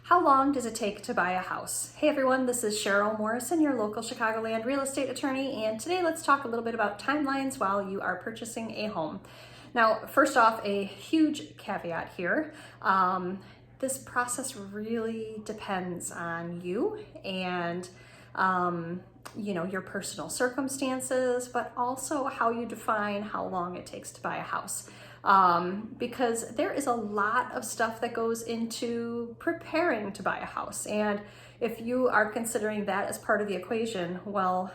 How long does it take to buy a house? Hey everyone, this is Cheryl Morrison, your local Chicagoland real estate attorney, and today let's talk a little bit about timelines while you are purchasing a home. Now, first off, a huge caveat here. This process really depends on you and your personal circumstances, but also how you define how long it takes to buy a house. Because there is a lot of stuff that goes into preparing to buy a house. And if you are considering that as part of the equation, well,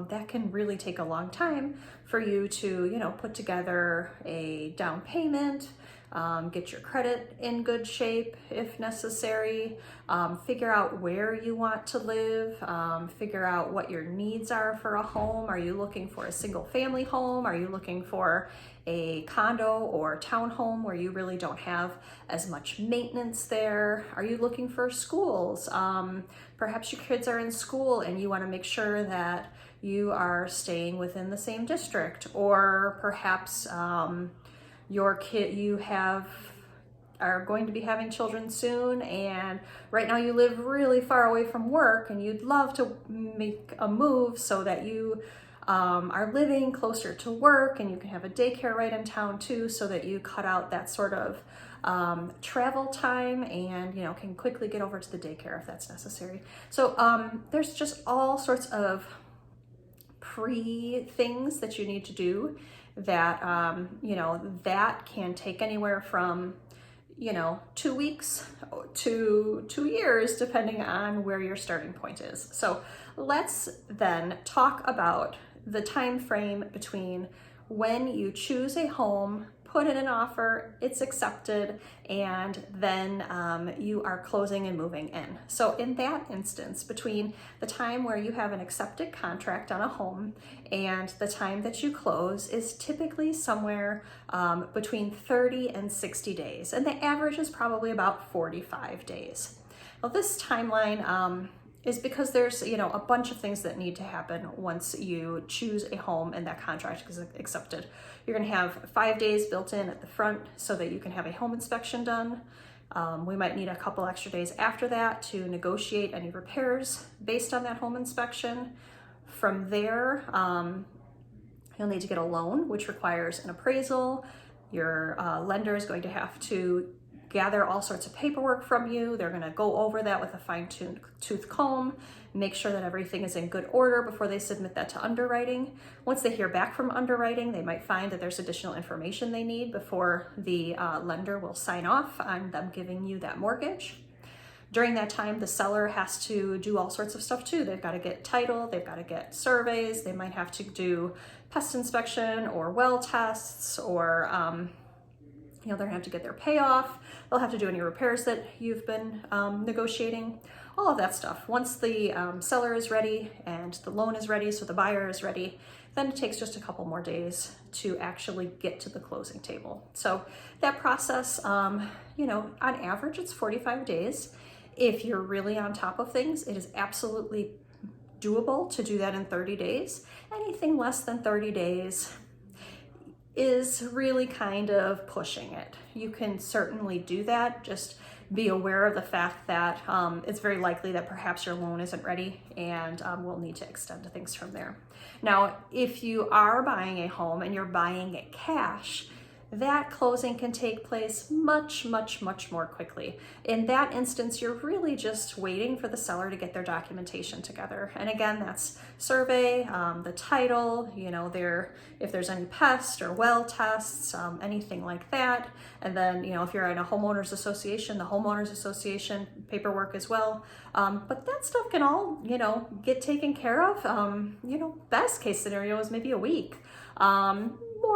that can really take a long time for you to, put together a down payment, get your credit in good shape if necessary, figure out where you want to live, figure out what your needs are for a home. Are you looking for a single family home? Are you looking for a condo or townhome where you really don't have as much maintenance there? Are you looking for schools? Perhaps your kids are in school and you want to make sure that you are staying within the same district, or perhaps your kid, are going to be having children soon, and right now you live really far away from work and you'd love to make a move so that you are living closer to work and you can have a daycare right in town too, so that you cut out that sort of travel time and can quickly get over to the daycare if that's necessary. So there's just all sorts of things that you need to do that that can take anywhere from 2 weeks to 2 years, depending on where your starting point is. So let's then talk about the time frame between when you choose a home, put in an offer, it's accepted, and then you are closing and moving in. So in that instance, between the time where you have an accepted contract on a home and the time that you close is typically somewhere between 30 and 60 days. And the average is probably about 45 days. Well, this timeline is because there's a bunch of things that need to happen once you choose a home and that contract is accepted. You're going to have 5 days built in at the front so that you can have a home inspection done. We might need a couple extra days after that to negotiate any repairs based on that home inspection. From there, you'll need to get a loan, which requires an appraisal. Your lender is going to have to gather all sorts of paperwork from you. They're going to go over that with a fine-tooth comb, make sure that everything is in good order before they submit that to underwriting. Once they hear back from underwriting, they might find that there's additional information they need before the lender will sign off on them giving you that mortgage. During that time, the seller has to do all sorts of stuff too. They've got to get title, they've got to get surveys, they might have to do pest inspection or well tests, or they're gonna have to get their payoff. They'll have to do any repairs that you've been negotiating, all of that stuff. Once the seller is ready and the loan is ready, so the buyer is ready, then it takes just a couple more days to actually get to the closing table. So that process, on average, it's 45 days. If you're really on top of things, it is absolutely doable to do that in 30 days. Anything less than 30 days is really kind of pushing it. You can certainly do that. Just be aware of the fact that it's very likely that perhaps your loan isn't ready, and we'll need to extend things from there. Now, if you are buying a home and you're buying it cash, that closing can take place much, much, much more quickly. In that instance, you're really just waiting for the seller to get their documentation together. And again, that's survey, the title, if there's any pest or well tests, anything like that. And then, if you're in a homeowners association, the homeowners association paperwork as well. But that stuff can all, get taken care of. Best case scenario is maybe a week.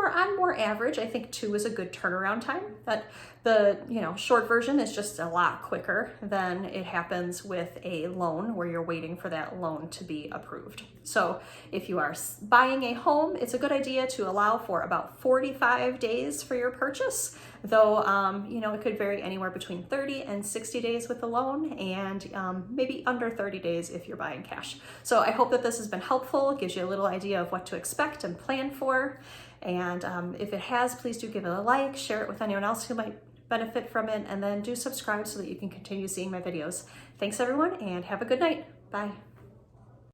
On more average, I think 2 is a good turnaround time. But the short version is just a lot quicker than it happens with a loan, where you're waiting for that loan to be approved. So if you are buying a home, it's a good idea to allow for about 45 days for your purchase, though it could vary anywhere between 30 and 60 days with the loan, and maybe under 30 days if you're buying cash. So I hope that this has been helpful. It gives you a little idea of what to expect and plan for. And if it has, please do give it a like, share it with anyone else who might benefit from it, and then do subscribe so that you can continue seeing my videos. Thanks everyone, and have a good night. Bye.